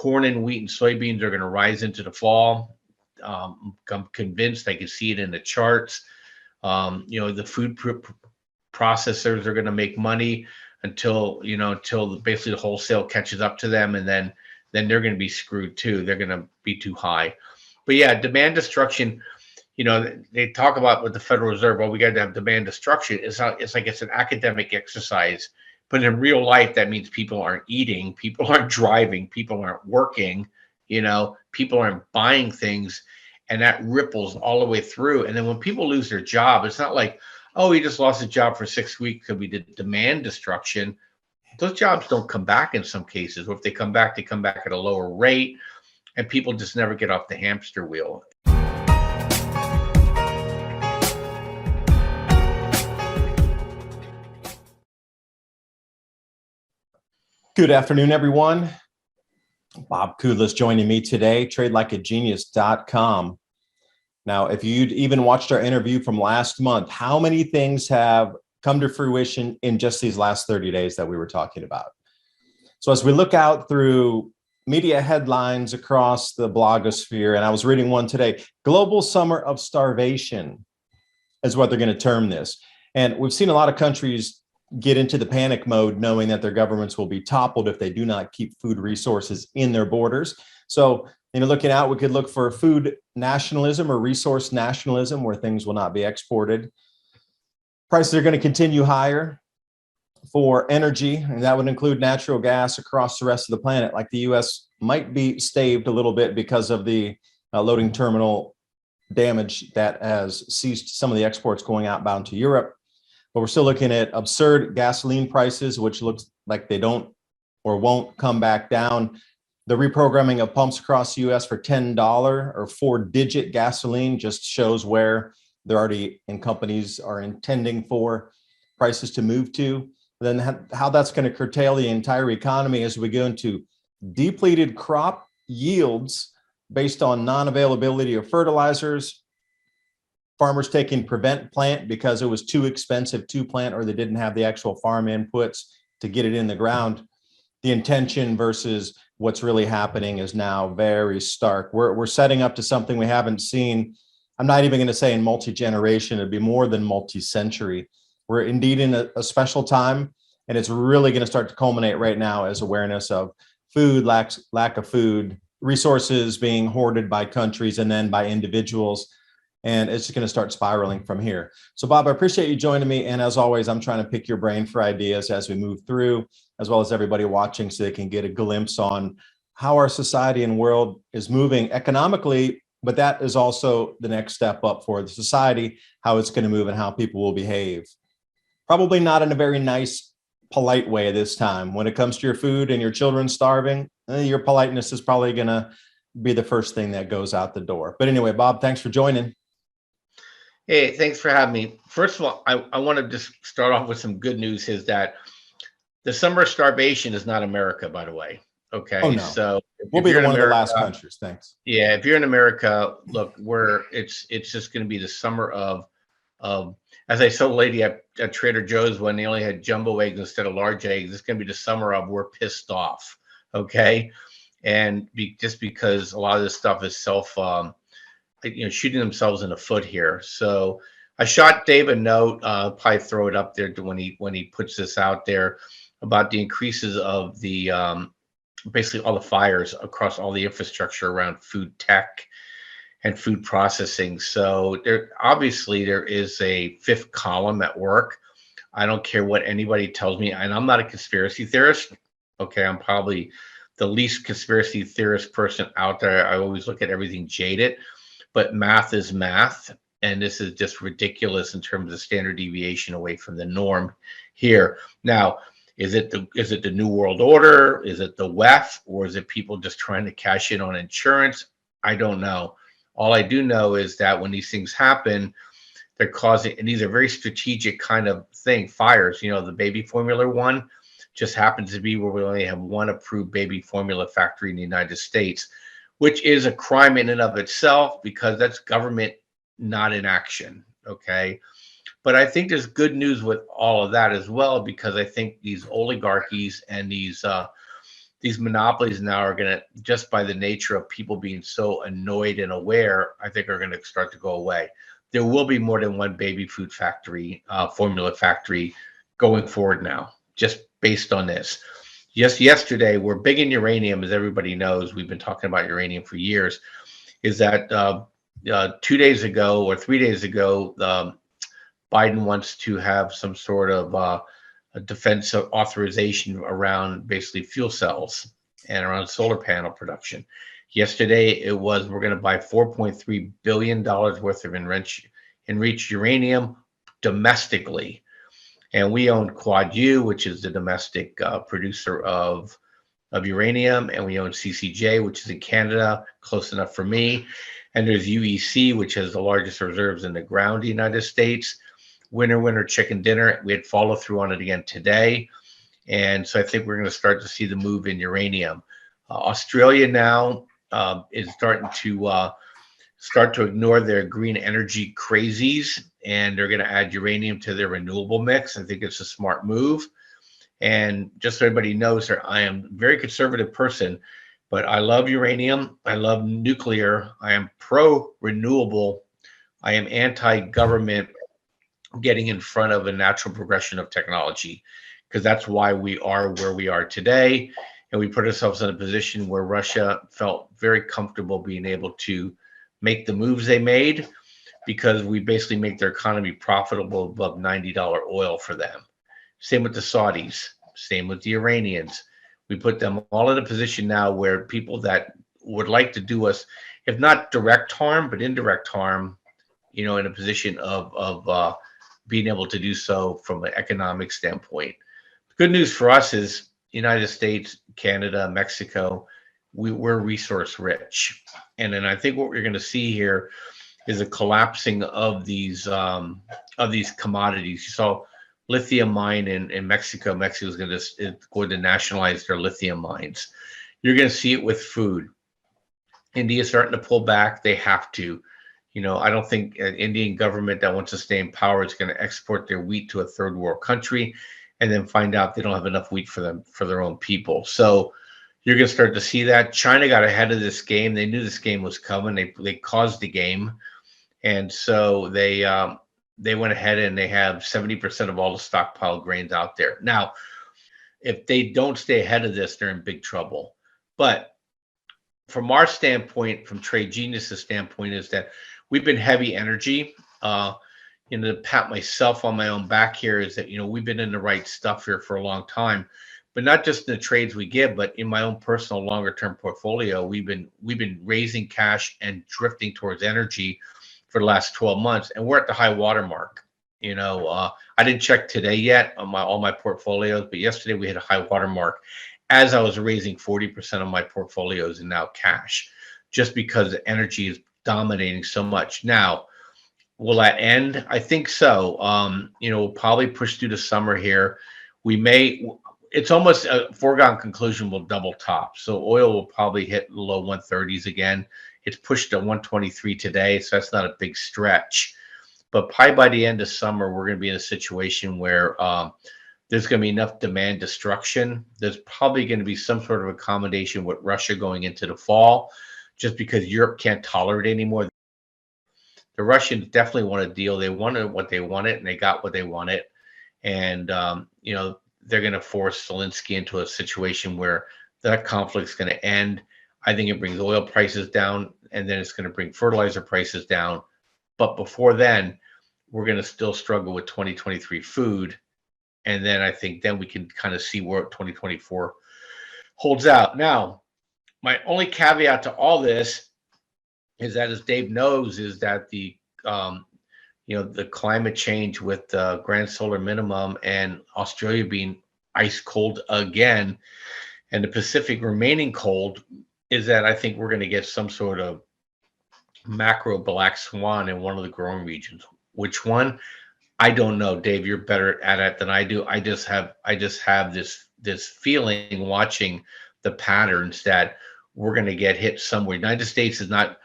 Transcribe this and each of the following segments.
corn and wheat and soybeans are going to rise into the fall. I'm convinced. I can see it in the charts. The food processors are going to make money until basically the wholesale catches up to them, and then they're going to be screwed too. They're going to be too high. But yeah, demand destruction. They talk about with the Federal Reserve, well, we got to have demand destruction. It's like it's an academic exercise, but in real life, that means people aren't eating, people aren't driving, people aren't working, people aren't buying things, and that ripples all the way through. And then when people lose their job, it's not like, oh, he just lost his job for 6 weeks because we did demand destruction. Those jobs don't come back in some cases, or if they come back at a lower rate, and people just never get off the hamster wheel. Good afternoon, everyone. Bob Kudla is joining me today, tradelikeagenius.com. Now, if you'd even watched our interview from last month, how many things have come to fruition in just these last 30 days that we were talking about? So as we look out through media headlines across the blogosphere, and I was reading one today, global summer of starvation is what they're going to term this. And we've seen a lot of countries get into the panic mode, knowing that their governments will be toppled if they do not keep food resources in their borders. So, looking out, we could look for food nationalism or resource nationalism, where things will not be exported. Prices are going to continue higher for energy, and that would include natural gas across the rest of the planet. Like the U.S. might be staved a little bit because of the loading terminal damage that has ceased some of the exports going outbound to Europe. But we're still looking at absurd gasoline prices, which looks like they don't or won't come back down. The reprogramming of pumps across the U.S. for $10 or 4-digit gasoline just shows where they're already, and companies are intending for prices to move to. Then how that's going to curtail the entire economy as we go into depleted crop yields based on non-availability of fertilizers, farmers taking prevent plant because it was too expensive to plant, or they didn't have the actual farm inputs to get it in the ground. The intention versus what's really happening is now very stark. We're setting up to something we haven't seen. I'm not even going to say in multi-generation, it'd be more than multi-century. We're indeed in a special time, and it's really going to start to culminate right now as awareness of food, lack of food, resources being hoarded by countries and then by individuals. And it's just going to start spiraling from here. So, Bob, I appreciate you joining me. And as always, I'm trying to pick your brain for ideas as we move through, as well as everybody watching, so they can get a glimpse on how our society and world is moving economically. But that is also the next step up for the society, how it's going to move and how people will behave. Probably not in a very nice, polite way this time. When it comes to your food and your children starving, your politeness is probably going to be the first thing that goes out the door. But anyway, Bob, thanks for joining. Hey, thanks for having me. First of all, I want to just start off with some good news, is that the summer of starvation is not America, by the way. Okay. Oh, no. So we'll be one of the last countries. Thanks. Yeah. If you're in America, look, it's just going to be the summer of, as I told a lady at Trader Joe's when they only had jumbo eggs instead of large eggs, it's going to be the summer of we're pissed off. Okay. And just because a lot of this stuff is shooting themselves in the foot here. So I shot Dave a note, probably throw it up there when he puts this out there, about the increases of the basically all the fires across all the infrastructure around food tech and food processing. So there is a fifth column at work. I don't care what anybody tells me, and I'm not a conspiracy theorist. Okay, I'm probably the least conspiracy theorist person out there. I always look at everything jaded. But math is math, and this is just ridiculous in terms of standard deviation away from the norm here. Now, is it the New World Order? Is it the WEF? Or is it people just trying to cash in on insurance? I don't know. All I do know is that when these things happen, they're causing, and these are very strategic kind of thing, fires. The baby formula one just happens to be where we only have one approved baby formula factory in the United States, which is a crime in and of itself, because that's government not in action, okay? But I think there's good news with all of that as well, because I think these oligarchies and these these monopolies now are going to, just by the nature of people being so annoyed and aware, I think are going to start to go away. There will be more than one baby food factory, formula factory going forward now, just based on this. Just yesterday, we're big in uranium, as everybody knows. We've been talking about uranium for years. Is that 2 days ago or 3 days ago, Biden wants to have some sort of a defense authorization around basically fuel cells and around solar panel production. Yesterday, it was we're going to buy $4.3 billion worth of enriched uranium domestically. And we own Quad U, which is the domestic producer of uranium, and we own CCJ, which is in Canada, close enough for me. And there's UEC, which has the largest reserves in the ground in the United States. Winner, chicken dinner. We had follow through on it again today. And so I think we're going to start to see the move in uranium. Australia now is starting to ignore their green energy crazies, and they're going to add uranium to their renewable mix. I think it's a smart move. And just so everybody knows, I am a very conservative person, but I love uranium. I love nuclear. I am pro-renewable. I am anti-government getting in front of a natural progression of technology, because that's why we are where we are today. And we put ourselves in a position where Russia felt very comfortable being able to make the moves they made, because we basically make their economy profitable above $90 oil for them. Same with the Saudis, same with the Iranians. We put them all in a position now where people that would like to do us, if not direct harm, but indirect harm, in a position of being able to do so from an economic standpoint. The good news for us is United States, Canada, Mexico, we're resource rich. And then I think what we're going to see here is a collapsing of these commodities. You saw lithium mine in Mexico. Mexico is going to nationalize their lithium mines. You're going to see it with food. India's starting to pull back. They have to. I don't think an Indian government that wants to stay in power is going to export their wheat to a third world country and then find out they don't have enough wheat for their own people. So you're going to start to see that. China got ahead of this game. They knew this game was coming. They caused the game. And so they went ahead and they have 70% of all the stockpiled grains out there. Now, if they don't stay ahead of this, they're in big trouble. But from our standpoint, from Trade Genius's standpoint, is that we've been heavy energy. To pat myself on my own back here is that, we've been in the right stuff here for a long time, but not just in the trades we give, but in my own personal longer term portfolio, we've been raising cash and drifting towards energy for the last 12 months, and we're at the high water mark. I didn't check today yet on all my portfolios, but yesterday we hit a high water mark as I was raising 40% of my portfolios in now cash, just because the energy is dominating so much. Now, will that end? I think so. We'll probably push through the summer here. It's almost a foregone conclusion we'll double top. So oil will probably hit the low 130s again. It's pushed to 123 today, so that's not a big stretch. But probably by the end of summer, we're going to be in a situation where there's going to be enough demand destruction. There's probably going to be some sort of accommodation with Russia going into the fall, just because Europe can't tolerate it anymore. The Russians definitely want a deal. They wanted what they wanted, and they got what they wanted. And, they're going to force Zelensky into a situation where that conflict's going to end. I think it brings oil prices down, and then it's going to bring fertilizer prices down. But before then, we're going to still struggle with 2023 food. And then I think then we can kind of see where 2024 holds out. Now, my only caveat to all this is that, as Dave knows, is that the climate change with the grand solar minimum and Australia being ice cold again, and the Pacific remaining cold, is that I think we're going to get some sort of macro black swan in one of the growing regions. Which one? I don't know. Dave, you're better at it than I do. I just have this feeling watching the patterns that we're going to get hit somewhere. United States is not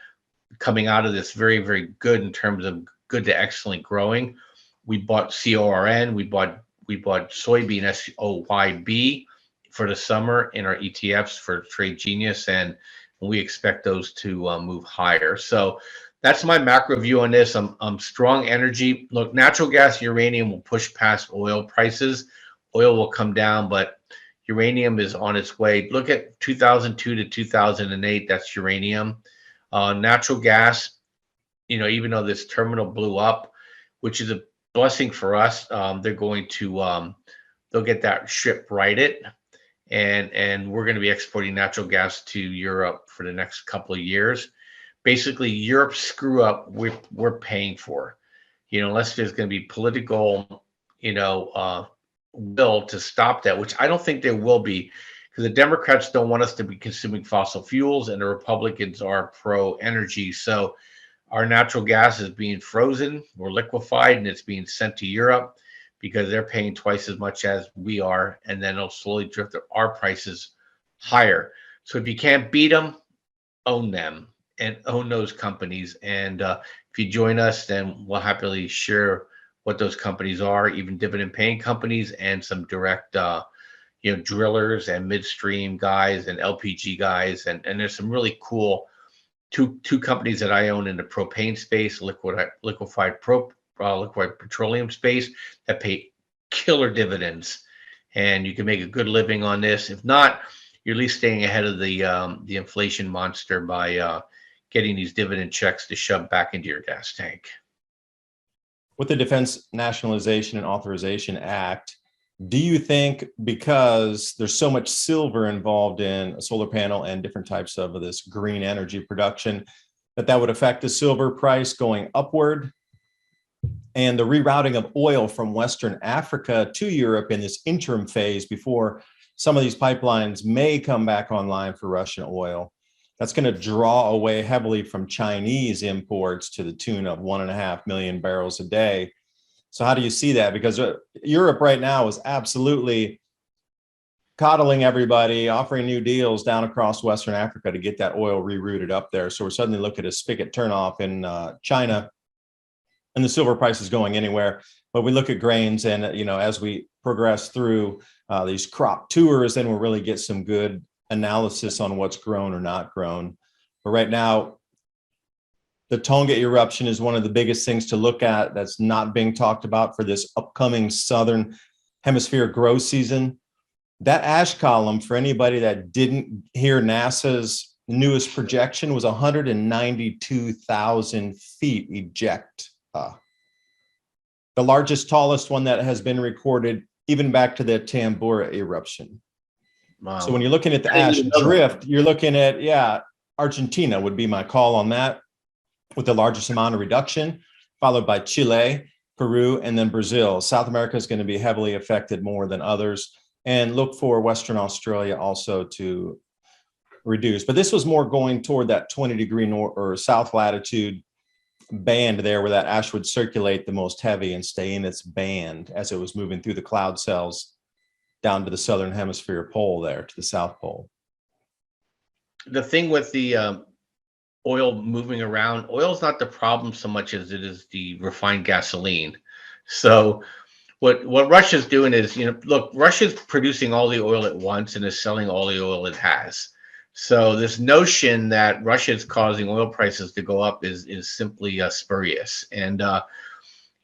coming out of this very, very good in terms of good to excellent growing. We bought CORN, we bought soybean SOYB for the summer in our ETFs for Trade Genius, and we expect those to move higher. So that's my macro view on this. I'm strong energy. Look, natural gas, uranium will push past oil prices. Oil will come down, but uranium is on its way. Look at 2002 to 2008. That's uranium. Natural gas, even though this terminal blew up, which is a blessing for us, they're going to they'll get that ship righted, and we're going to be exporting natural gas to Europe for the next couple of years. Basically, Europe's screw up we're paying for, unless there's going to be political, will to stop that, which I don't think there will be, because the Democrats don't want us to be consuming fossil fuels, and the Republicans are pro energy. So our natural gas is being frozen or liquefied, and it's being sent to Europe because they're paying twice as much as we are, and then it'll slowly drift our prices higher. So if you can't beat them, own them and own those companies. And if you join us, then we'll happily share what those companies are, even dividend-paying companies and some direct, drillers and midstream guys and LPG guys. And there's some really cool two companies that I own in the propane space, liquefied petroleum space, that pay killer dividends, and you can make a good living on this. If not, you're at least staying ahead of the inflation monster by getting these dividend checks to shove back into your gas tank. With the Defense Nationalization and Authorization Act, do you think, because there's so much silver involved in a solar panel and different types of this green energy production, that would affect the silver price going upward? And the rerouting of oil from Western Africa to Europe in this interim phase before some of these pipelines may come back online for Russian oil, that's going to draw away heavily from Chinese imports to the tune of 1.5 million barrels a day. So how do you see that? Because Europe right now is absolutely coddling everybody, offering new deals down across Western Africa to get that oil rerouted up there. So we're suddenly looking at a spigot turnoff in China, and the silver price is going anywhere. But we look at grains, and as we progress through these crop tours, then we'll really get some good analysis on what's grown or not grown. But right now, the Tonga eruption is one of the biggest things to look at that's not being talked about for this upcoming Southern Hemisphere growth season. That ash column, for anybody that didn't hear NASA's newest projection, was 192,000 feet eject. The largest, tallest one that has been recorded, even back to the Tambora eruption. Wow. So when you're looking at the ash drift, you're looking at, Argentina would be my call on that, with the largest amount of reduction, followed by Chile, Peru, and then Brazil. South America is going to be heavily affected more than others, and look for Western Australia also to reduce. But this was more going toward that 20-degree north or south latitude band there, where that ash would circulate the most heavy and stay in its band as it was moving through the cloud cells down to the Southern Hemisphere pole there, to the South Pole. The thing with the oil moving around, oil is not the problem so much as it is the refined gasoline. So what Russia's doing is, look, Russia's producing all the oil at once and is selling all the oil it has. So this notion that Russia is causing oil prices to go up is simply spurious. And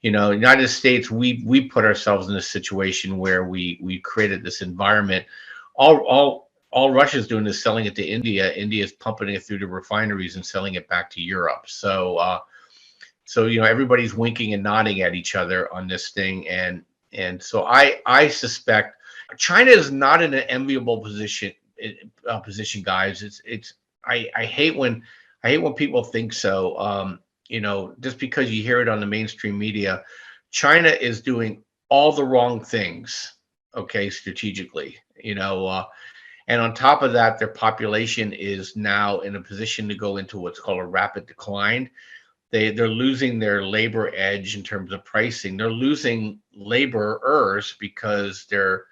United States, we put ourselves in a situation where we created this environment. All Russia's doing is selling it to India. India is pumping it through the refineries and selling it back to Europe. So everybody's winking and nodding at each other on this thing, and so I suspect China is not in an enviable position, guys. I hate when people think so. Just because you hear it on the mainstream media, China is doing all the wrong things, okay, strategically, and on top of that, their population is now in a position to go into what's called a rapid decline. They're losing their labor edge in terms of pricing. They're losing laborers because there's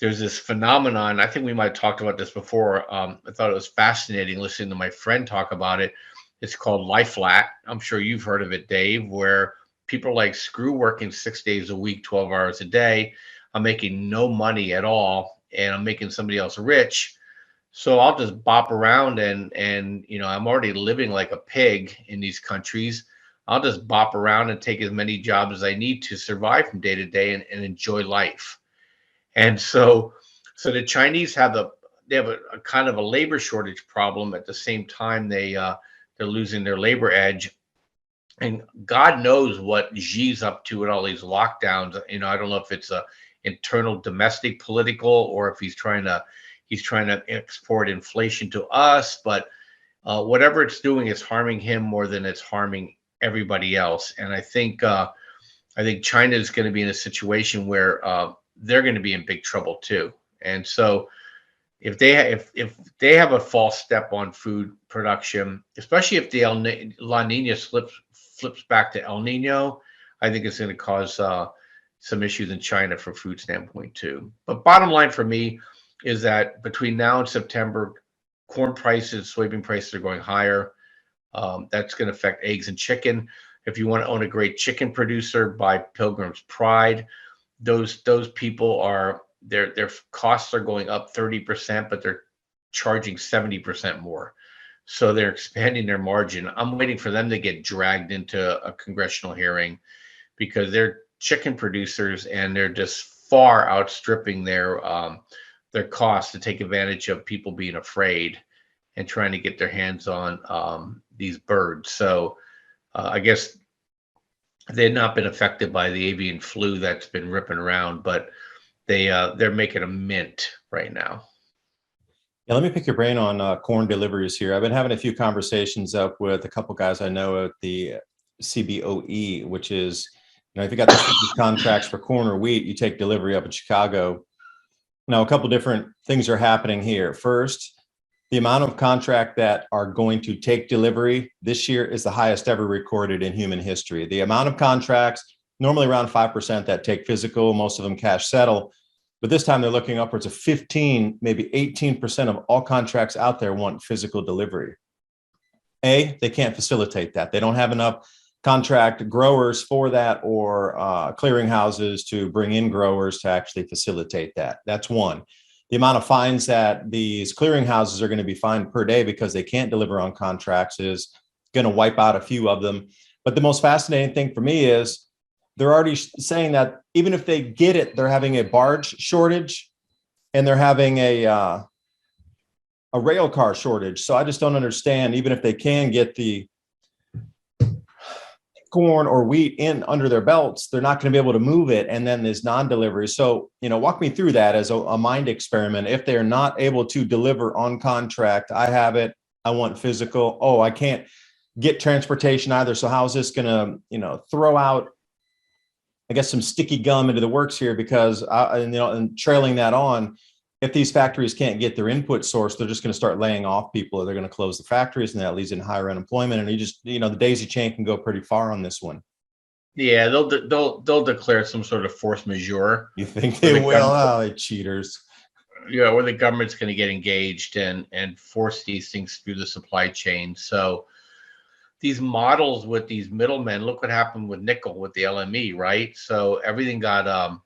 this phenomenon. I think we might have talked about this before. I thought it was fascinating listening to my friend talk about it. It's called lie flat. I'm sure you've heard of it, Dave, where people are like, screw working 6 days a week, 12 hours a day. I'm making no money at all. and I'm making somebody else rich. So I'll just bop around and I'm already living like a pig in these countries. I'll just bop around and take as many jobs as I need to survive from day to day and enjoy life. And so the Chinese they have a kind of a labor shortage problem. At the same time, they're losing their labor edge. And God knows what Xi's up to with all these lockdowns. I don't know if it's a internal domestic political or if he's trying to export inflation to us. But whatever it's doing, it's harming him more than it's harming everybody else. And I think China is going to be in a situation where they're going to be in big trouble too. And so if they have a false step on food production, especially if the La Nina flips back to El Nino, I think it's going to cause some issues in China from food standpoint too. But bottom line for me is that between now and September, corn prices, soybean prices are going higher. That's going to affect eggs and chicken. If you want to own a great chicken producer, buy Pilgrim's Pride. Those people their costs are going up 30%, but they're charging 70% more. So they're expanding their margin. I'm waiting for them to get dragged into a congressional hearing because they're chicken producers and they're just far outstripping their costs to take advantage of people being afraid and trying to get their hands on these birds. So I guess they've not been affected by the avian flu that's been ripping around, but they're making a mint right now. Yeah, let me pick your brain on corn deliveries here. I've been having a few conversations up with a couple guys I know at the CBOE, which is, if you got the contracts for corn or wheat, you take delivery up in Chicago. Now, a couple different things are happening here. First, the amount of contract that are going to take delivery this year is the highest ever recorded in human history. The amount of contracts, normally around 5% that take physical, most of them cash settle. But this time they're looking upwards of 15, maybe 18% of all contracts out there want physical delivery. They can't facilitate that. They don't have enough contract growers for that or clearinghouses to bring in growers to actually facilitate that. That's one. The amount of fines that these clearinghouses are going to be fined per day because they can't deliver on contracts is going to wipe out a few of them. But the most fascinating thing for me is they're already saying that even if they get it, they're having a barge shortage and they're having a rail car shortage. So I just don't understand, even if they can get the corn or wheat in under their belts, they're not going to be able to move it. And then there's non-delivery. So, walk me through that as a mind experiment. If they're not able to deliver on contract, I have it, I want physical. Oh, I can't get transportation either. So how is this going to, throw out, I guess, some sticky gum into the works here? Because, and trailing that on, if these factories can't get their input source, they're just going to start laying off people, or they're going to close the factories, and that leads in higher unemployment. And the daisy chain can go pretty far on this one. Yeah, they'll declare some sort of force majeure. You think they will? Oh, cheaters. Yeah, or the government's going to get engaged and force these things through the supply chain. So these models with these middlemen, look what happened with nickel with the LME, right? So everything got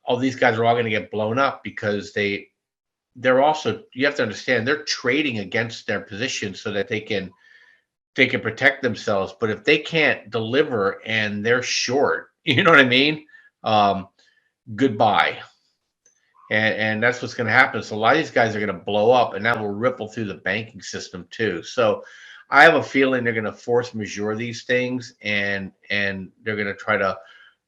all these guys are all going to get blown up because they're also, you have to understand, they're trading against their position so that they can protect themselves. But if they can't deliver and they're short, you know what I mean? Goodbye. And that's what's going to happen. So a lot of these guys are going to blow up, and that will ripple through the banking system too. So I have a feeling they're going to force majeure these things, and they're going to try to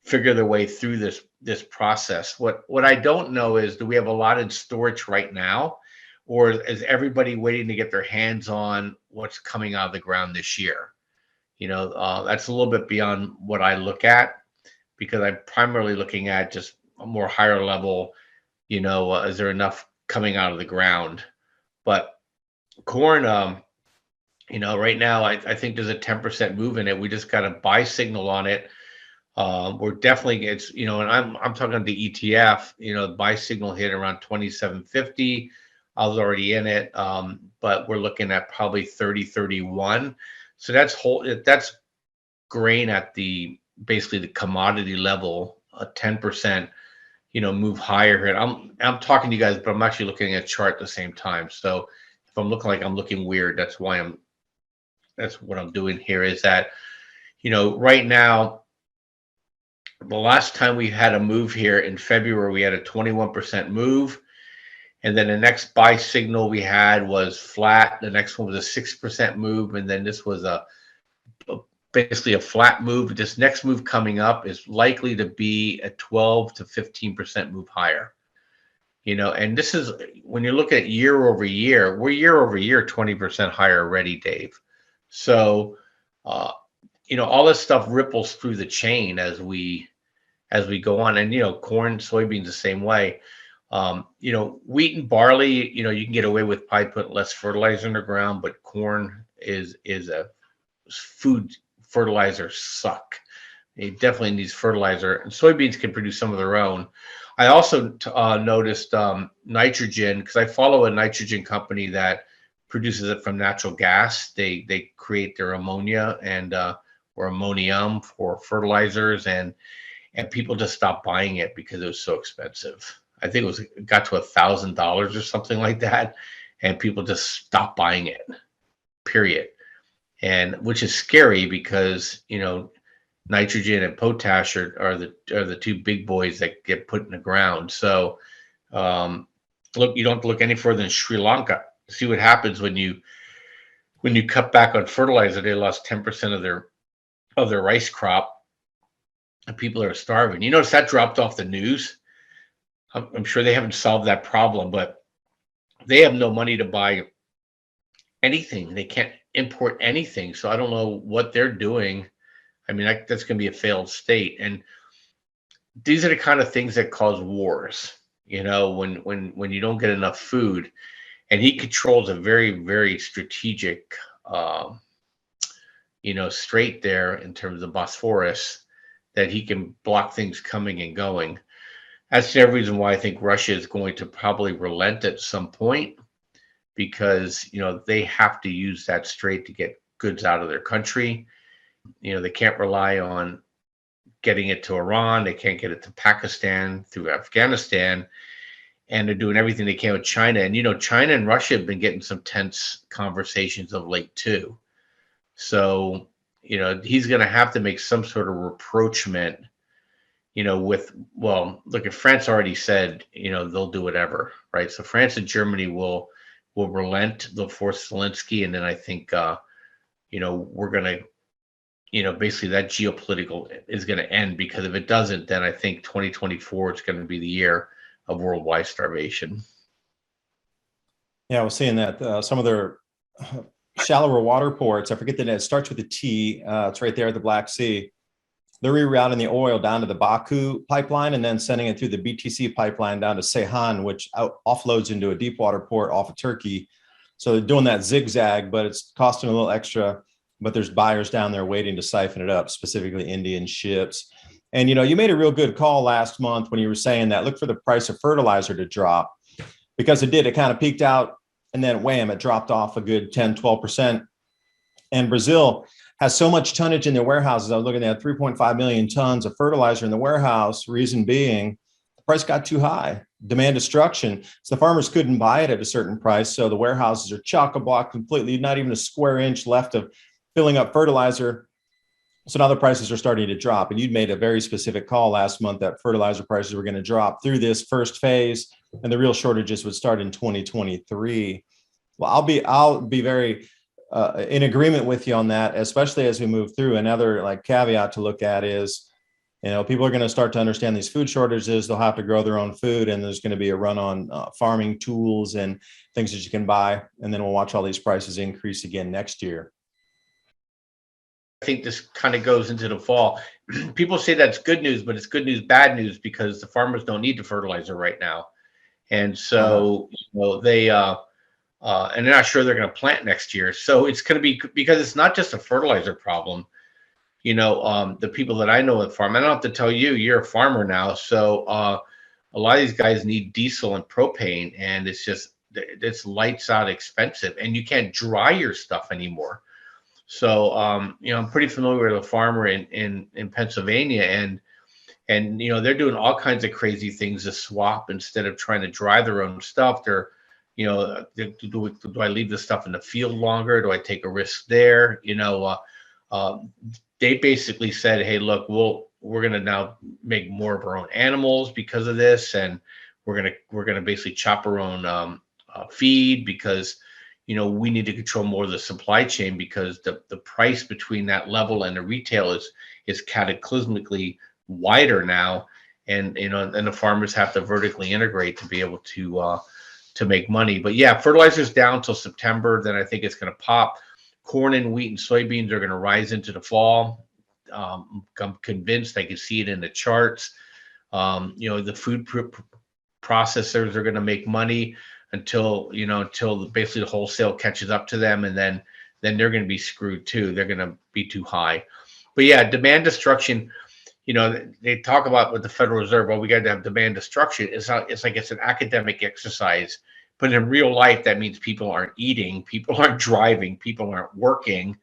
figure their way through this process. What I don't know is, do we have a lot in storage right now, or is everybody waiting to get their hands on what's coming out of the ground this year? That's a little bit beyond what I look at, because I'm primarily looking at just a more higher level. Is there enough coming out of the ground? But corn, right now I think there's a 10% move in it. We just got a buy signal on it. We're definitely, and I'm talking the ETF, the buy signal hit around 27.50. I was already in it, but we're looking at probably 30.31. So that's grain at basically the commodity level, a 10%, move higher here. And I'm talking to you guys, but I'm actually looking at a chart at the same time. So if I'm looking like I'm looking weird, that's what I'm doing here. Is that right now, the last time we had a move here in February, we had a 21% move. And then the next buy signal we had was flat. The next one was a 6% move. And then this was basically a flat move. This next move coming up is likely to be a 12 to 15% move higher. And this is when you look at year over year, we're year over year 20% higher already, Dave. So, all this stuff ripples through the chain as we go on. And, corn, soybeans the same way. Wheat and barley, you can get away with probably putting less fertilizer in the ground, but corn is a food fertilizer suck. It definitely needs fertilizer, and soybeans can produce some of their own. I also noticed nitrogen, because I follow a nitrogen company that produces it from natural gas. They create their ammonia and or ammonium for fertilizers, and people just stopped buying it because it was so expensive. I think it got to $1,000 or something like that, and people just stopped buying it. Period. And which is scary because nitrogen and potash are the two big boys that get put in the ground. So look, you don't have to look any further than Sri Lanka. See what happens when you cut back on fertilizer. They lost 10% of their rice crop, and people are starving. You notice that dropped off the news. I'm sure they haven't solved that problem, but they have no money to buy anything. They can't import anything. So I don't know what they're doing. I mean, that's going to be a failed state. And these are the kind of things that cause wars, when you don't get enough food. And he controls a very, very strategic, strait there in terms of Bosphorus, that he can block things coming and going. That's the reason why I think Russia is going to probably relent at some point, because they have to use that strait to get goods out of their country. They can't rely on getting it to Iran. They can't get it to Pakistan through Afghanistan, and they're doing everything they can with China. And China and Russia have been getting some tense conversations of late too. So he's going to have to make some sort of rapprochement. Look, if France already said, they'll do whatever, right? So France and Germany will relent. They'll force Zelensky, and then I think, we're going to, basically that geopolitical is going to end, because if it doesn't, then I think 2024 is going to be the year of worldwide starvation. Yeah, I was seeing that some of their shallower water ports, I forget the name, it starts with a T. It's right there at the Black Sea. They're rerouting the oil down to the Baku pipeline and then sending it through the BTC pipeline down to Ceyhan, which offloads into a deep water port off of Turkey. So they're doing that zigzag, but it's costing a little extra. But there's buyers down there waiting to siphon it up, specifically Indian ships. And, you made a real good call last month when you were saying that look for the price of fertilizer to drop, because it did. It kind of peaked out, and then wham, it dropped off a good 10, 12%. And Brazil has so much tonnage in their warehouses. I was looking at 3.5 million tons of fertilizer in the warehouse. Reason being, the price got too high. Demand destruction. So the farmers couldn't buy it at a certain price. So the warehouses are chock-a-block completely, not even a square inch left of filling up fertilizer. So now the prices are starting to drop. And you'd made a very specific call last month that fertilizer prices were going to drop through this first phase, and the real shortages would start in 2023. Well, I'll be very in agreement with you on that, especially as we move through. Another caveat to look at is, people are going to start to understand these food shortages. They'll have to grow their own food, and there's going to be a run on farming tools and things that you can buy. And then we'll watch all these prices increase again next year. I think this kind of goes into the fall. People say that's good news, but it's good news, bad news, because the farmers don't need the fertilizer right now. And so, they and they're not sure they're going to plant next year. So it's going to be, because it's not just a fertilizer problem. The people that I know that farm, I don't have to tell you, you're a farmer now. So a lot of these guys need diesel and propane, and it's lights out expensive, and you can't dry your stuff anymore. So, I'm pretty familiar with a farmer in Pennsylvania, and And they're doing all kinds of crazy things to swap instead of trying to dry their own stuff. They're, do I leave the stuff in the field longer? Do I take a risk there? Uh, they basically said, hey, look, we're gonna now make more of our own animals because of this, and we're gonna basically chop our own feed, because we need to control more of the supply chain, because the price between that level and the retail is cataclysmically wider now, and and the farmers have to vertically integrate to be able to make money. But yeah, fertilizer's down till September. Then I think it's going to pop. Corn and wheat and soybeans are going to rise into the fall. I'm convinced. I can see it in the charts. The food processors are going to make money until basically the wholesale catches up to them, and then they're going to be screwed too. They're going to be too high. But yeah, demand destruction. They talk about with the Federal Reserve, well, we got to have demand destruction. It's like it's an academic exercise, but in real life, that means people aren't eating, people aren't driving, people aren't working,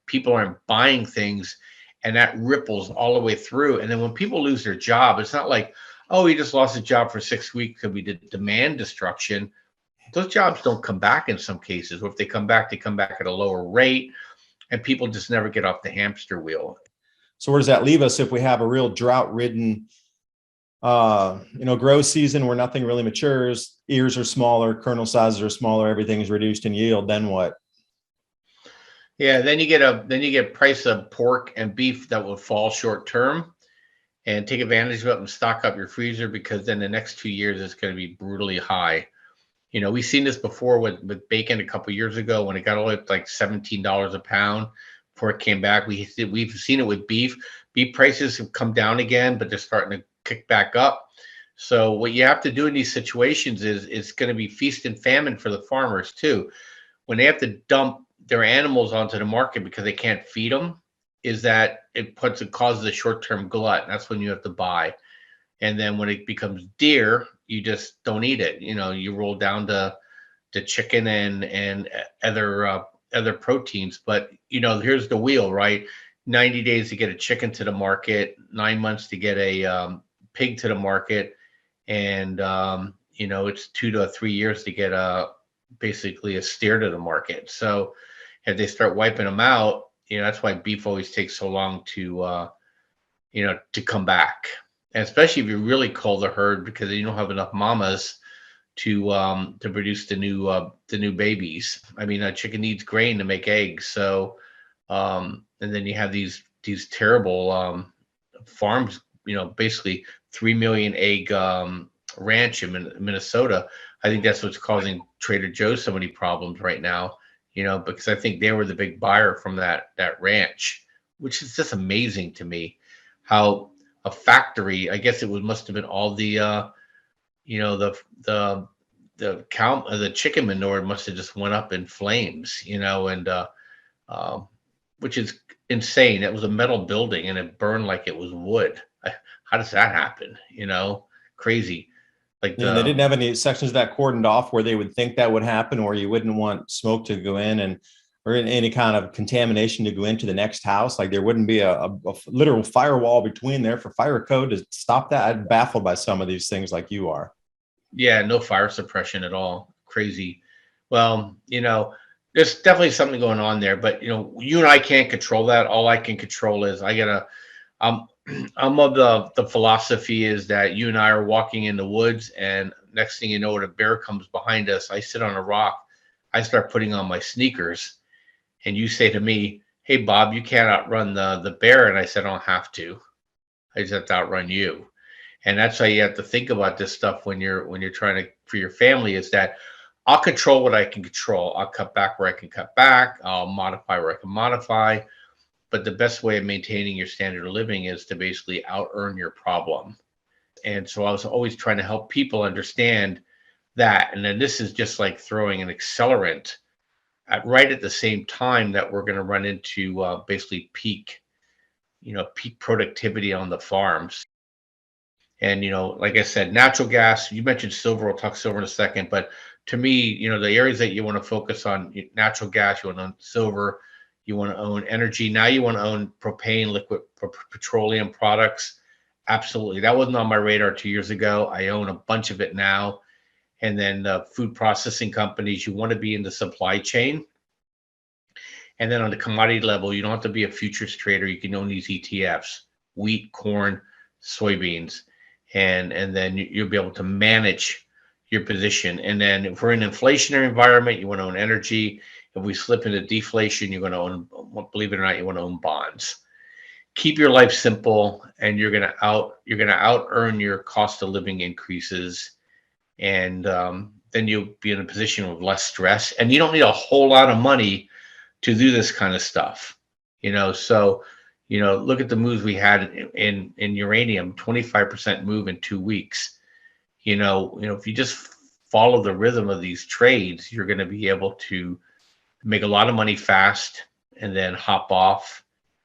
people aren't buying things, and that ripples all the way through. And then when people lose their job, it's not like, oh, he just lost his job for 6 weeks because we did demand destruction. Those jobs don't come back in some cases. Or if they come back at a lower rate, and people just never get off the hamster wheel. So where does that leave us if we have a real drought-ridden, grow season where nothing really matures, ears are smaller, kernel sizes are smaller, everything is reduced in yield? Then what? Yeah, then you get price of pork and beef that will fall short term, and take advantage of it and stock up your freezer, because then the next 2 years it's going to be brutally high. We've seen this before with bacon a couple of years ago when it got all the way up to like $17 a pound. Before it came back, we've seen it with beef. Beef prices have come down again, but they're starting to kick back up. So what you have to do in these situations is it's going to be feast and famine for the farmers too. When they have to dump their animals onto the market because they can't feed them, is that it causes a short-term glut. And that's when you have to buy. And then when it becomes dear, you just don't eat it. You roll down to chicken and other proteins. But here's the wheel, right? 90 days to get a chicken to the market, 9 months to get a pig to the market, and it's 2 to 3 years to get basically a steer to the market. So if they start wiping them out, that's why beef always takes so long to come back. And especially if you really cull the herd, because you don't have enough mamas to produce the new babies. I mean, a chicken needs grain to make eggs. So and then you have these terrible farms, basically 3 million egg ranch in Minnesota. I think that's what's causing Trader Joe's so many problems right now, because I think they were the big buyer from that ranch, which is just amazing to me how a factory, I guess must have been all the the chicken manure must have just went up in flames, which is insane. It was a metal building and it burned like it was wood. How does that happen? Crazy. Like And they didn't have any sections of that cordoned off where they would think that would happen, or you wouldn't want smoke to go in or any kind of contamination to go into the next house. Like there wouldn't be a literal firewall between there for fire code to stop that. I'm baffled by some of these things like you are. Yeah, no fire suppression at all. Crazy. Well, there's definitely something going on there, but you and I can't control that. All I can control is I'm of the philosophy is that you and I are walking in the woods, and next thing you know, when a bear comes behind us, I sit on a rock, I start putting on my sneakers, and you say to me, "Hey Bob, you can't outrun the bear," and I said, "I don't have to. I just have to outrun you." And that's how you have to think about this stuff when you're trying to, for your family, is that I'll control what I can control. I'll cut back where I can cut back. I'll modify where I can modify. But the best way of maintaining your standard of living is to basically out earn your problem. And so I was always trying to help people understand that. And then this is just like throwing an accelerant right at the same time that we're going to run into basically peak productivity on the farms. And, like I said, natural gas, you mentioned silver, we'll talk silver in a second, but to me, the areas that you want to focus on, natural gas, you want to own silver, you want to own energy. Now you want to own propane, liquid petroleum products, Absolutely. That wasn't on my radar 2 years ago. I own a bunch of it now. And then food processing companies, you want to be in the supply chain. And then on the commodity level, you don't have to be a futures trader. You can own these ETFs, wheat, corn, soybeans, and then you'll be able to manage your position. And then if we're in an inflationary environment, you want to own energy. If we slip into deflation, you're going to own, believe it or not, you want to own bonds. Keep your life simple, and you're going to out earn your cost of living increases, and then you'll be in a position with less stress, and you don't need a whole lot of money to do this kind of stuff. So look at the moves we had in uranium, 25% move in 2 weeks. If you just follow the rhythm of these trades, you're going to be able to make a lot of money fast and then hop off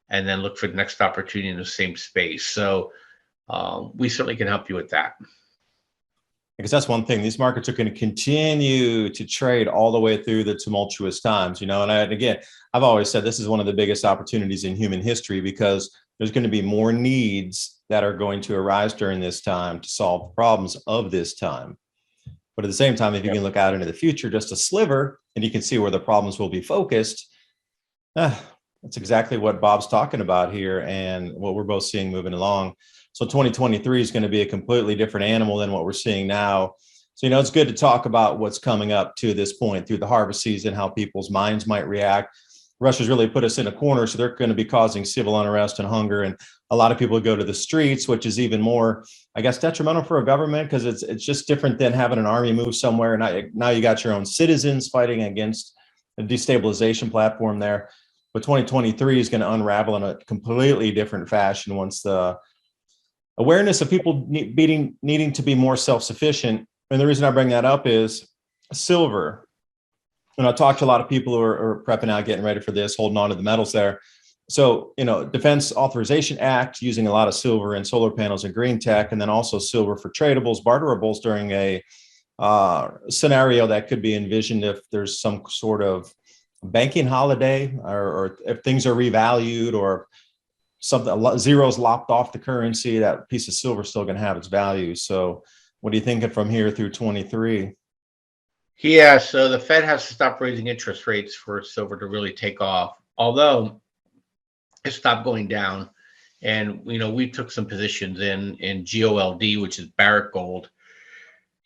and then look for the next opportunity in the same space. So we certainly can help you with that. Because that's one thing, these markets are going to continue to trade all the way through the tumultuous times, and again, I've always said this is one of the biggest opportunities in human history, because there's going to be more needs that are going to arise during this time to solve problems of this time. But at the same time, if you can look out into the future, just a sliver, and you can see where the problems will be focused, that's exactly what Bob's talking about here and what we're both seeing moving along. So 2023 is going to be a completely different animal than what we're seeing now. So, it's good to talk about what's coming up to this point through the harvest season, how people's minds might react. Russia's really put us in a corner, so they're going to be causing civil unrest and hunger. And a lot of people go to the streets, which is even more, I guess, detrimental for a government, because it's just different than having an army move somewhere. Now you got your own citizens fighting against a destabilization platform there. But 2023 is going to unravel in a completely different fashion once the awareness of people needing to be more self-sufficient. And the reason I bring that up is silver. And I talked to a lot of people who are prepping out, getting ready for this, holding on to the metals there. So, Defense Authorization Act, using a lot of silver in solar panels and green tech, and then also silver for tradables, barterables during a scenario that could be envisioned if there's some sort of banking holiday, or if things are revalued, or something, zeros lopped off the currency, that piece of silver is still going to have its value. So what are you thinking from here through 23? Yeah, so the Fed has to stop raising interest rates for silver to really take off, although it stopped going down. And we took some positions in GOLD, which is Barrick Gold,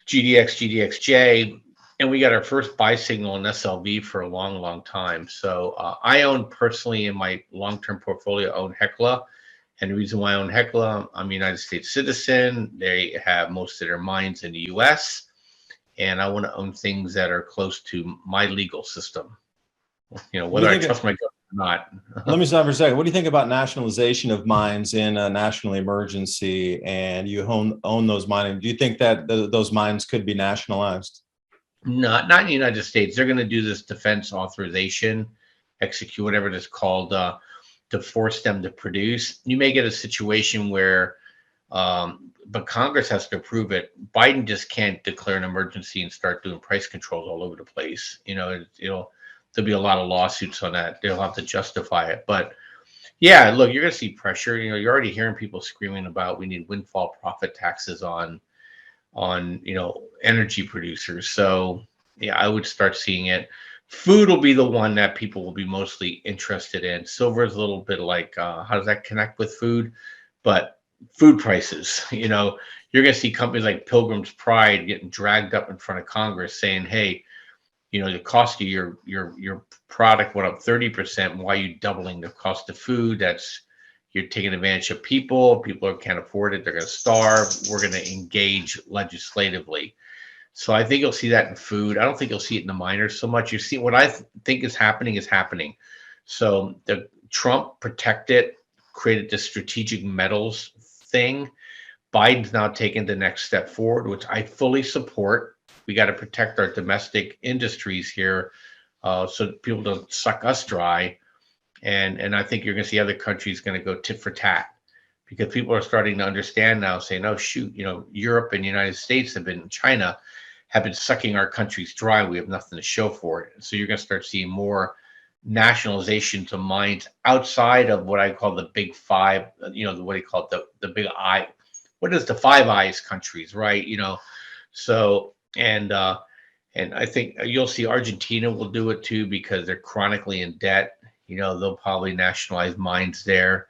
GDX, GDXJ, and we got our first buy signal in SLV for a long, long time. So I own personally, in my long-term portfolio, own Hecla. And the reason why I own Hecla, I'm a United States citizen. They have most of their mines in the US. And I want to own things that are close to my legal system, whether I trust my government or not. Let me stop for a second. What do you think about nationalization of mines in a national emergency, and you own those mines? Do you think that those mines could be nationalized? Not in the United States. They're going to do this defense authorization, execute whatever it is called, to force them to produce. You may get a situation where, but Congress has to approve it. Biden just can't declare an emergency and start doing price controls all over the place. There'll be a lot of lawsuits on that. They'll have to justify it. But yeah, look, you're going to see pressure. You're already hearing people screaming about we need windfall profit taxes on energy producers. So yeah, I would start seeing it. Food will be the one that people will be mostly interested in. Silver is a little bit like, how does that connect with food? But food prices, you're going to see companies like Pilgrim's Pride getting dragged up in front of Congress saying, hey, the cost of your product went up 30%. Why are you doubling the cost of food? You're taking advantage of people. People can't afford it. They're going to starve. We're going to engage legislatively. So I think you'll see that in food. I don't think you'll see it in the miners so much. You see what I think is happening. So the Trump protected, created this strategic metals thing. Biden's now taken the next step forward, which I fully support. We got to protect our domestic industries here, so people don't suck us dry. And I think you're going to see other countries going to go tit for tat, because people are starting to understand now, saying, oh, shoot, Europe and the United States China have been sucking our countries dry. We have nothing to show for it. So you're going to start seeing more nationalization to mines outside of what I call the big five, what do you call it, the big what is the Five Eyes countries, right? So and I think you'll see Argentina will do it too because they're chronically in debt. They'll probably nationalize mines there.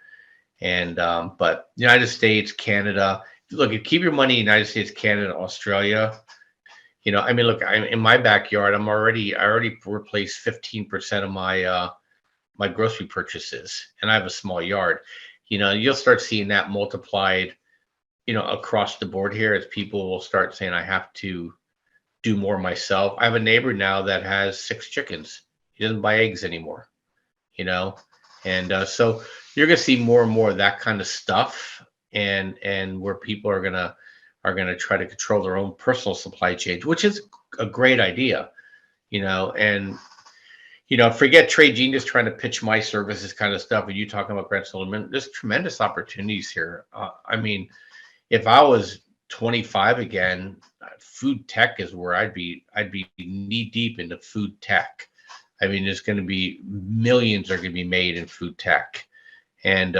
And but United States, Canada, look, you keep your money in United States, Canada, Australia. I mean, look, I'm in my backyard. I already replaced 15% of my grocery purchases, and I have a small yard. You'll start seeing that multiplied, across the board here as people will start saying, I have to do more myself. I have a neighbor now that has 6 chickens. He doesn't buy eggs anymore, and so you're going to see more and more of that kind of stuff, and where people are gonna try to control their own personal supply chains, which is a great idea, and forget Trade Genius trying to pitch my services kind of stuff, and you talking about Grant Sullivan. There's tremendous opportunities here. I mean, if I was 25 again, food tech is where I'd be knee deep into food tech. I mean, there's going to be millions are going to be made in food tech, and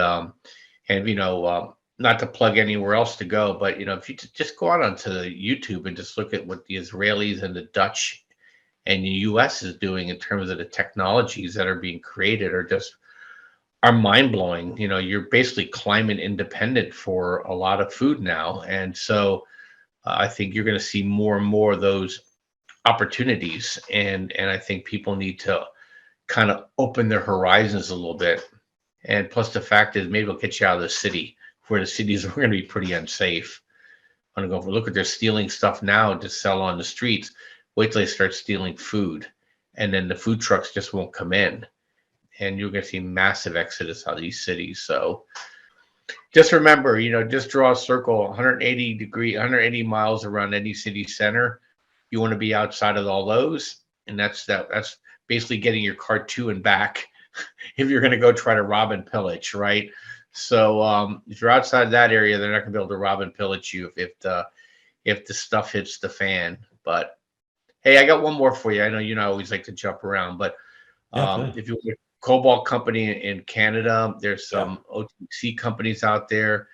not to plug anywhere else to go, but if you just go out onto YouTube and just look at what the Israelis and the Dutch and the U.S. is doing in terms of the technologies that are being created are mind blowing. You're basically climate independent for a lot of food now, and so I think you're going to see more and more of those opportunities, and I think people need to kind of open their horizons a little bit. And plus, the fact is, maybe it'll get you out of the city, where the cities are going to be pretty unsafe. I'm going to go look at they're stealing stuff now to sell on the streets. Wait till they start stealing food, and then the food trucks just won't come in, and you're going to see massive exodus out of these cities. So just remember, just draw a circle 180 miles around any city center. You want to be outside of all those, and that's basically getting your car to and back if you're going to go try to rob and pillage, right? So if you're outside that area, they're not going to be able to rob and pillage you if the stuff hits the fan. But hey, I got one more for you. I know I always like to jump around, but if you want a cobalt company in Canada, there's some OTC companies out there.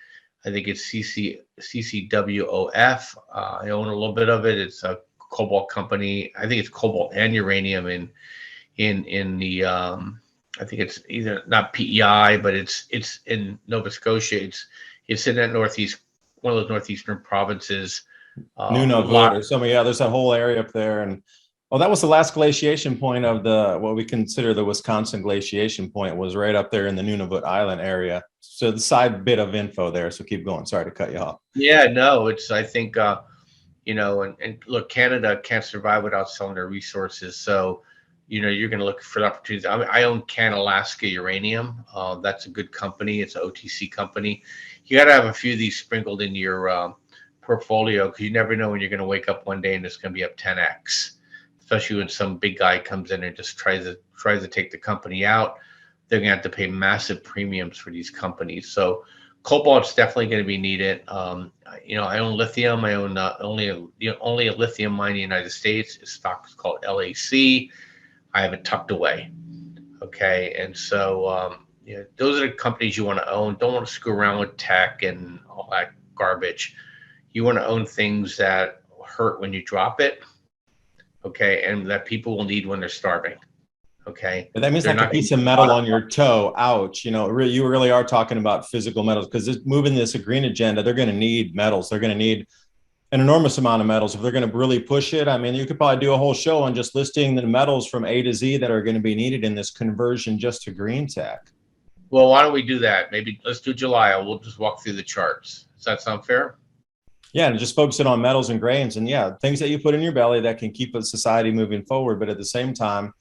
I think it's CCWOF. I own a little bit of it. It's a cobalt company. I think it's cobalt and uranium in the I think it's either not PEI, but it's in Nova Scotia. It's in that northeast, one of those northeastern provinces. Nunavut or something. Yeah, there's that whole area up there. And that was the last glaciation point of what we consider the Wisconsin glaciation point, was right up there in the Nunavut Island area. So the side bit of info there. So keep going. Sorry to cut you off. Yeah, no, I think, and look, Canada can't survive without selling their resources. So, you're going to look for opportunities. I own Canalaska Uranium. That's a good company. It's an OTC company. You got to have a few of these sprinkled in your portfolio, because you never know when you're going to wake up one day and it's going to be up 10x, especially when some big guy comes in and just tries to take the company out. They're going to have to pay massive premiums for these companies. So cobalt's definitely going to be needed. I own lithium. I own only a lithium mine in the United States. Its stock is called LAC. I have it tucked away. Okay, and so those are the companies you want to own. Don't want to screw around with tech and all that garbage. You want to own things that hurt when you drop it, okay, and that people will need when they're starving, okay? But that means like a piece of metal on your toe. Ouch. You really are talking about physical metals, because moving this green agenda, they're going to need metals. They're going to need an enormous amount of metals if they're going to really push it. I mean, you could probably do a whole show on just listing the metals from A to Z that are going to be needed in this conversion just to green tech. Well, why don't we do that? Maybe let's do July. We'll just walk through the charts. Does that sound fair? Yeah, and just focus it on metals and grains, and things that you put in your belly that can keep a society moving forward. But at the same time,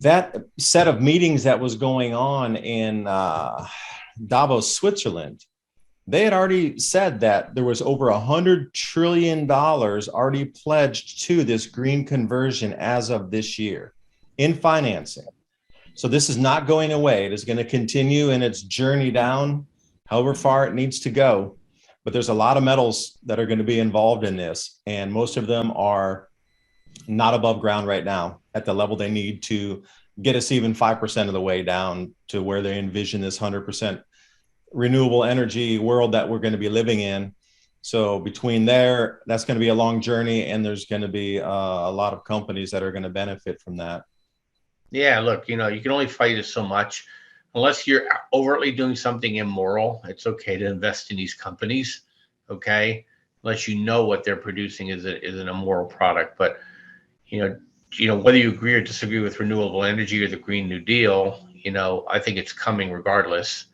that set of meetings that was going on in Davos, Switzerland, they had already said that there was over $100 trillion already pledged to this green conversion as of this year in financing. So this is not going away. It is going to continue in its journey down, however far it needs to go. But there's a lot of metals that are going to be involved in this, and most of them are not above ground right now at the level they need to get us even 5% of the way down to where they envision this 100% renewable energy world that we're going to be living in. So between there, that's going to be a long journey, and there's going to be a lot of companies that are going to benefit from that. Yeah, look, you can only fight it so much. Unless you're overtly doing something immoral, it's okay to invest in these companies, okay? Unless you know what they're producing is an immoral product. But you know, whether you agree or disagree with renewable energy or the Green New Deal, I think it's coming regardless.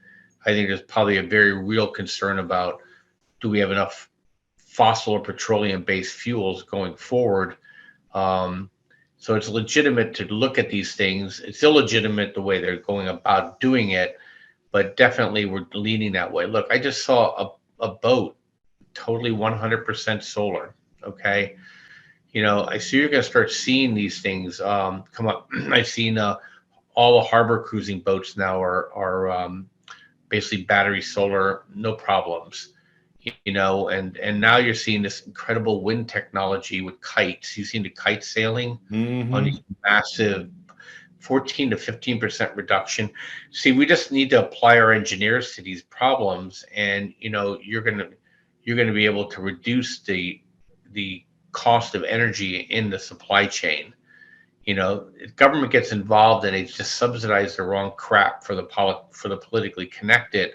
I think there's probably a very real concern about, do we have enough fossil or petroleum-based fuels going forward? So it's legitimate to look at these things. It's illegitimate the way they're going about doing it, but definitely we're leaning that way. Look, I just saw a boat totally 100% solar. Okay. I see you're going to start seeing these things come up. I've seen all the harbor cruising boats now are basically battery solar, no problems. And now you're seeing this incredible wind technology with kites. You've seen the kite sailing on these massive 14 to 15% reduction. See, we just need to apply our engineers to these problems, and you're gonna be able to reduce the cost of energy in the supply chain. If government gets involved and they just subsidize the wrong crap for the politically connected,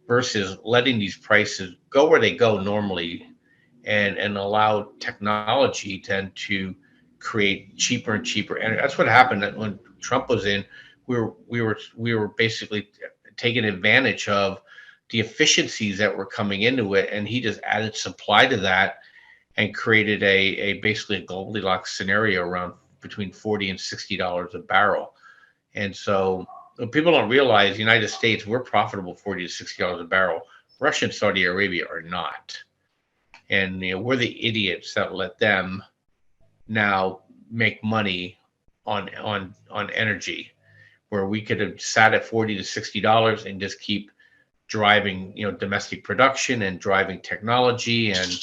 versus letting these prices go where they go normally, and allow technology to create cheaper and cheaper energy. That's what happened when Trump was in. We were basically taking advantage of the efficiencies that were coming into it, and he just added supply to that and created basically a Goldilocks scenario around between $40 and $60 a barrel. And so people don't realize, the United States, we're profitable $40 to $60 a barrel. Russia and Saudi Arabia are not. And we're the idiots that let them now make money on energy, where we could have sat at $40 to $60 and just keep driving domestic production and driving technology and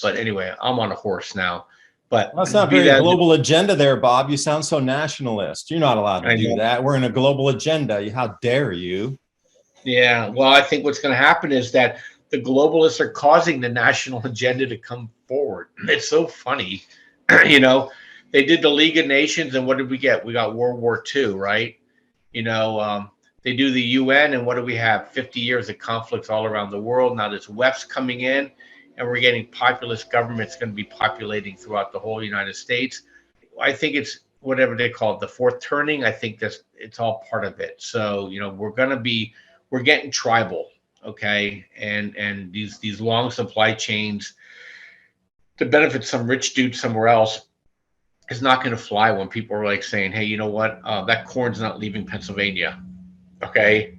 but anyway, I'm on a horse now. But that's not very global agenda there, Bob. You sound so nationalist. You're not allowed to do that. We're in a global agenda. How dare you? Yeah, well, I think what's going to happen is that the globalists are causing the national agenda to come forward. It's so funny. They did the League of Nations, and what did we get? We got World War II, right? They do the UN, and what do we have? 50 years of conflicts all around the world. Now there's WEFs coming in, and we're getting populist governments going to be populating throughout the whole United States. I think it's whatever they call it, the fourth turning. I think it's all part of it. So, we're getting tribal, okay? And these long supply chains to benefit some rich dude somewhere else is not going to fly when people are like saying, hey, you know what? That corn's not leaving Pennsylvania, okay?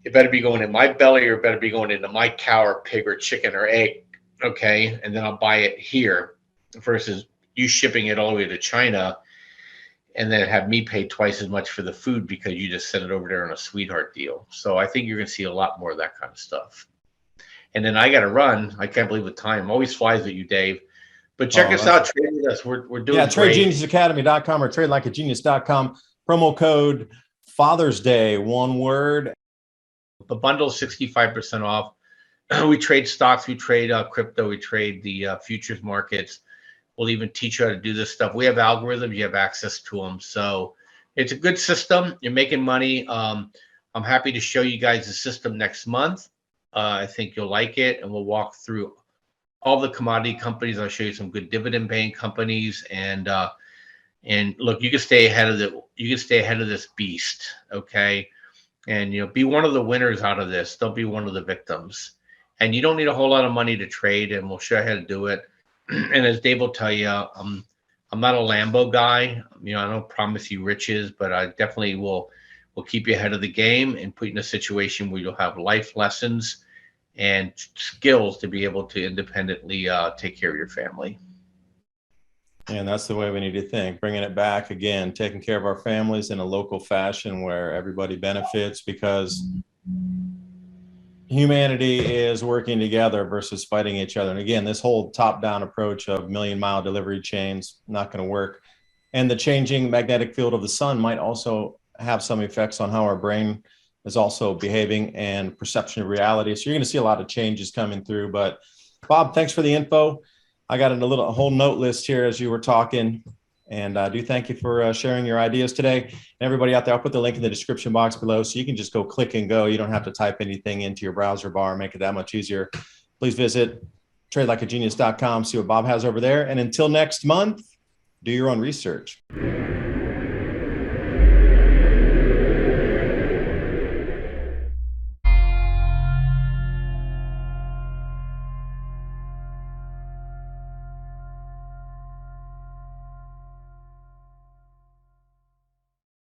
It better be going in my belly, or it better be going into my cow or pig or chicken or egg, okay? And then I'll buy it here, versus you shipping it all the way to China and then have me pay twice as much for the food because you just sent it over there on a sweetheart deal. So I think you're going to see a lot more of that kind of stuff. And then I got to run. I can't believe the time always flies with you, Dave. But check us out. Trade with us. We're doing TradeGeniusAcademy.com or TradeLikeAGenius.com. Promo code Father's Day, one word. The bundle is 65% off. We trade stocks. We trade crypto. We trade the futures markets. We'll even teach you how to do this stuff. We have algorithms. You have access to them. So it's a good system. You're making money. I'm happy to show you guys the system next month. I think you'll like it, and we'll walk through all the commodity companies. I'll show you some good dividend-paying companies, and look, you can stay ahead of this beast, okay? And be one of the winners out of this. Don't be one of the victims. And you don't need a whole lot of money to trade, and we'll show you how to do it. And as Dave will tell you, I'm not a Lambo guy. I don't promise you riches, but I definitely will keep you ahead of the game and put you in a situation where you'll have life lessons and skills to be able to independently take care of your family. And that's the way we need to think, bringing it back again, taking care of our families in a local fashion where everybody benefits, because humanity is working together versus fighting each other. And again, this whole top-down approach of million-mile delivery chains, not going to work. And the changing magnetic field of the sun might also have some effects on how our brain is also behaving and perception of reality. So you're going to see a lot of changes coming through. But Bob, thanks for the info. I got a whole note list here as you were talking. And I do thank you for sharing your ideas today. And everybody out there, I'll put the link in the description box below so you can just go click and go. You don't have to type anything into your browser bar, make it that much easier. Please visit tradelikeagenius.com, see what Bob has over there. And until next month, do your own research.